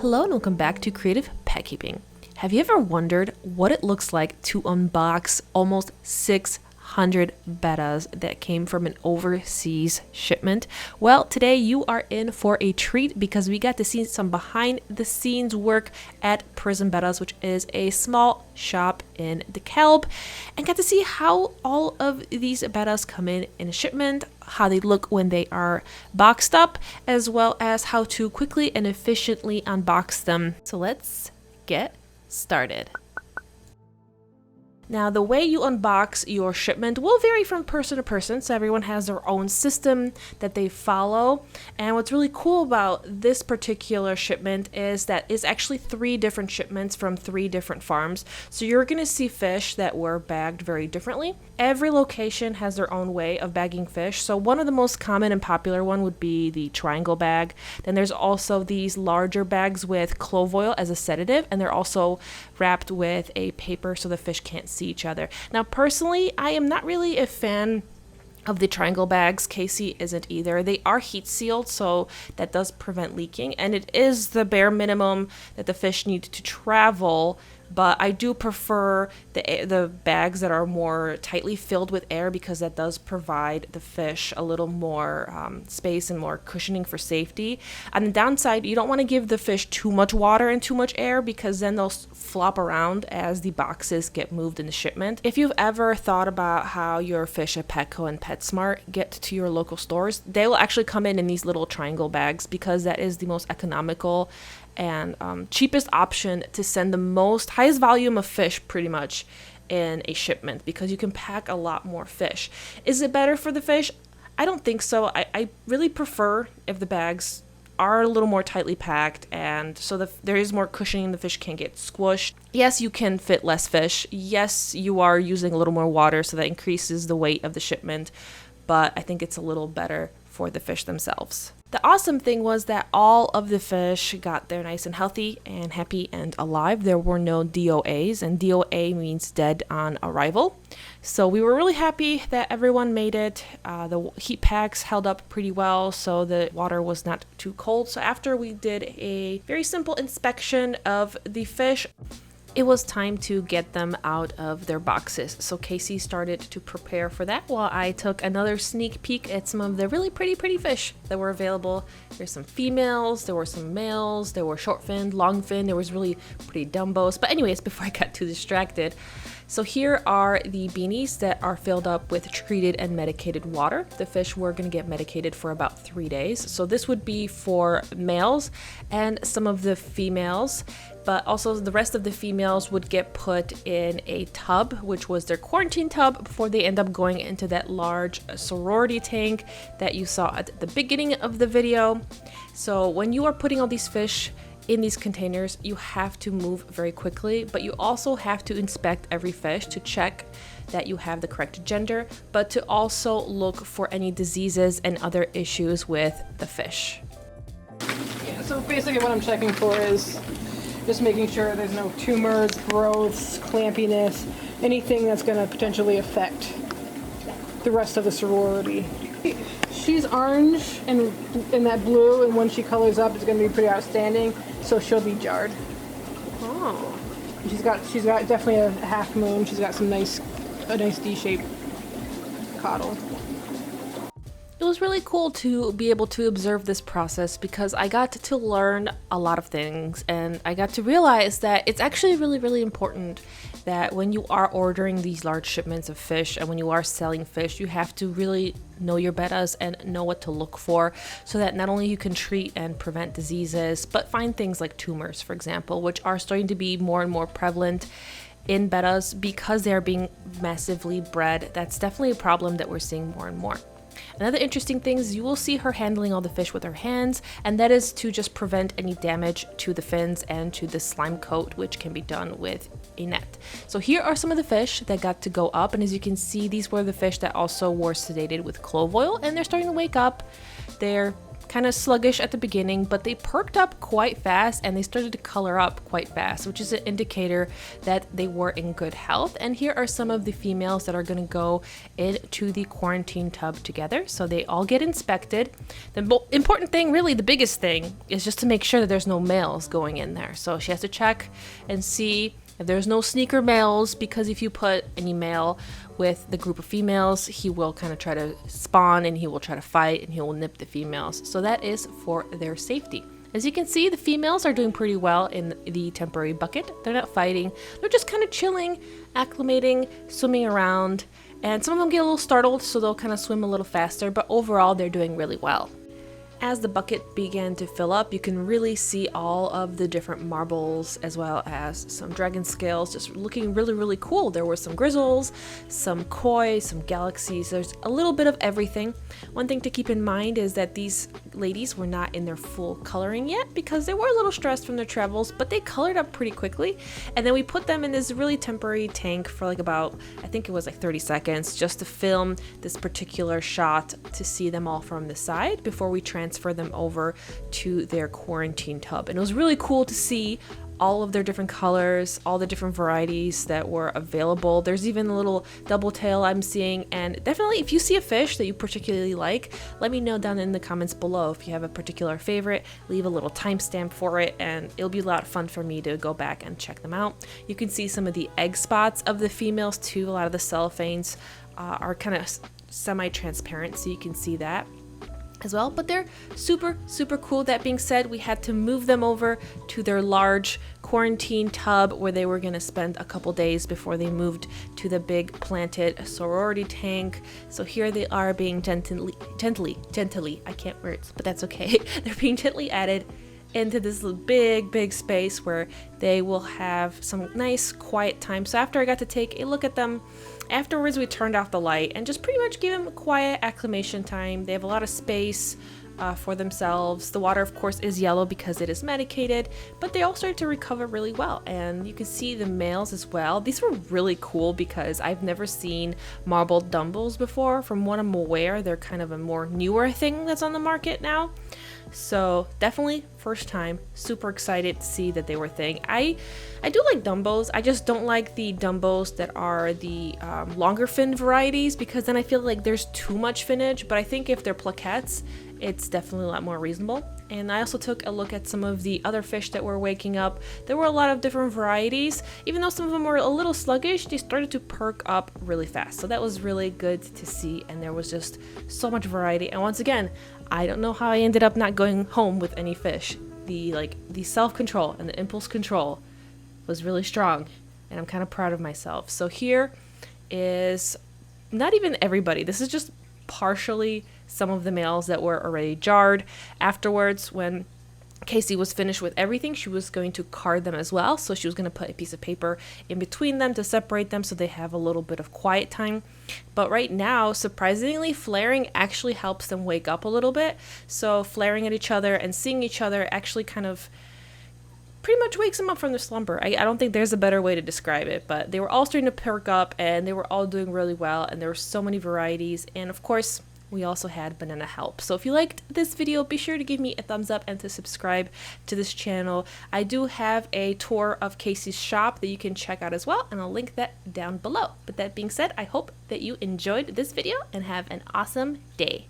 Hello and welcome back to Creative Pet Keeping. Have you ever wondered what it looks like to unbox almost 600 bettas that came from an overseas shipment? Well, today you are in for a treat because we got to see some behind the scenes work at Prism Bettas, which is a small shop in DeKalb, and got to see how all of these bettas come in a shipment, how they look when they are boxed up, as well as how to quickly and efficiently unbox them. So let's get started. Now, the way you unbox your shipment will vary from person to person, so everyone has their own system that they follow. And what's really cool about this particular shipment is that it's actually 3 different shipments from 3 different farms. So you're going to see fish that were bagged very differently. Every location has their own way of bagging fish. So one of the most common and popular one would be the triangle bag. Then there's also these larger bags with clove oil as a sedative, and they're also wrapped with a paper so the fish can't see each other. Now, personally, I am not really a fan of the triangle bags. Casey isn't either. They are heat sealed, so that does prevent leaking, and it is the bare minimum that the fish need to travel. But I do prefer the bags that are more tightly filled with air because that does provide the fish a little more space and more cushioning for safety. On the downside, you don't want to give the fish too much water and too much air because then they'll flop around as the boxes get moved in the shipment. If you've ever thought about how your fish at Petco and PetSmart get to your local stores, they will actually come in these little triangle bags because that is the most economical and cheapest option to send the highest volume of fish pretty much in a shipment because you can pack a lot more fish. Is it better for the fish? I don't think so. I really prefer if the bags are a little more tightly packed and so there is more cushioning, the fish can't get squished. Yes, you can fit less fish. Yes, you are using a little more water, so that increases the weight of the shipment, but I think it's a little better for the fish themselves. The awesome thing was that all of the fish got there nice and healthy and happy and alive. There were no DOAs, and DOA means dead on arrival. So we were really happy that everyone made it. The heat packs held up pretty well, so the water was not too cold. So after we did a very simple inspection of the fish, it was time to get them out of their boxes. So Casey started to prepare for that while I took another sneak peek at some of the really pretty fish that were available. There's some females, there were some males, there were short finned, long finned, there was really pretty Dumbos. But anyways, before I got too distracted, so here are the beanies that are filled up with treated and medicated water. The fish were going to get medicated for about 3 days. So this would be for males and some of the females, but also the rest of the females would get put in a tub, which was their quarantine tub, before they end up going into that large sorority tank that you saw at the beginning of the video. So when you are putting all these fish in these containers, you have to move very quickly, but you also have to inspect every fish to check that you have the correct gender, but to also look for any diseases and other issues with the fish. Yeah, so basically what I'm checking for is just making sure there's no tumors, growths, clampiness, anything that's going to potentially affect the rest of the sorority. She's orange and that blue, and when she colors up, it's going to be pretty outstanding. So she'll be jarred. Oh. She's got definitely a half moon. She's got a nice D-shaped caudal. It was really cool to be able to observe this process because I got to learn a lot of things, and I got to realize that it's actually really important that when you are ordering these large shipments of fish and when you are selling fish, you have to really know your bettas and know what to look for so that not only you can treat and prevent diseases, but find things like tumors, for example, which are starting to be more and more prevalent in bettas because they are being massively bred. That's definitely a problem that we're seeing more and more. Another interesting thing is you will see her handling all the fish with her hands, and that is to just prevent any damage to the fins and to the slime coat, which can be done with a net. So here are some of the fish that got to go up, and as you can see, these were the fish that also were sedated with clove oil, and they're starting to wake up. They're kind of sluggish at the beginning, but they perked up quite fast and they started to color up quite fast, which is an indicator that they were in good health. And here are some of the females that are going to go into the quarantine tub together. So they all get inspected. The important thing, really the biggest thing, is just to make sure that there's no males going in there. So she has to check and see if there's no sneaker males, because if you put any male with the group of females, he will kind of try to spawn and he will try to fight and he will nip the females. So that is for their safety. As you can see, the females are doing pretty well in the temporary bucket. They're not fighting. They're just kind of chilling, acclimating, swimming around. And some of them get a little startled, so they'll kind of swim a little faster. But overall, they're doing really well. As the bucket began to fill up, you can really see all of the different marbles as well as some dragon scales just looking really, really cool. There were some grizzles, some koi, some galaxies. There's a little bit of everything. One thing to keep in mind is that these ladies were not in their full coloring yet because they were a little stressed from their travels, but they colored up pretty quickly. And then we put them in this really temporary tank for like about, I think it was like 30 seconds just to film this particular shot to see them all from the side before we transfer them over to their quarantine tub. And it was really cool to see all of their different colors, all the different varieties that were available. There's even a little double tail I'm seeing, and definitely if you see a fish that you particularly like, let me know down in the comments below. If you have a particular favorite, leave a little timestamp for it, and it'll be a lot of fun for me to go back and check them out. You can see some of the egg spots of the females too. A lot of the cellophanes are kind of semi-transparent, so you can see that as well, but they're super, super cool. That being said, we had to move them over to their large quarantine tub where they were going to spend a couple days before they moved to the big planted sorority tank. So here they are being gently, I can't words, but that's okay. They're being gently added into this big space where they will have some nice quiet time. So after I got to take a look at them, afterwards we turned off the light and just pretty much gave them a quiet acclimation time. They have a lot of space for themselves. The water of course is yellow because it is medicated, but they all started to recover really well. And you can see the males as well. These were really cool because I've never seen marbled Dumbos before. From what I'm aware, they're kind of a more newer thing that's on the market now. So definitely first time, super excited to see that they were a thing. I do like Dumbos. I just don't like the Dumbos that are the longer fin varieties, because then I feel like there's too much finnage. But I think if they're plaquettes, it's definitely a lot more reasonable. And I also took a look at some of the other fish that were waking up. There were a lot of different varieties. Even though some of them were a little sluggish, they started to perk up really fast. So that was really good to see, and there was just so much variety. And once again, I don't know how I ended up not going home with any fish. The self-control and the impulse control was really strong, and I'm kind of proud of myself. So here is not even everybody. This is just partially some of the males that were already jarred. Afterwards, when Casey was finished with everything, she was going to card them as well. So she was going to put a piece of paper in between them to separate them so they have a little bit of quiet time. But right now, surprisingly, flaring actually helps them wake up a little bit. So flaring at each other and seeing each other actually kind of pretty much wakes them up from their slumber. I don't think there's a better way to describe it, but they were all starting to perk up and they were all doing really well, and there were so many varieties. And of course, we also had banana help. So if you liked this video, be sure to give me a thumbs up and to subscribe to this channel. I do have a tour of Casey's shop that you can check out as well, and I'll link that down below. But that being said, I hope that you enjoyed this video and have an awesome day.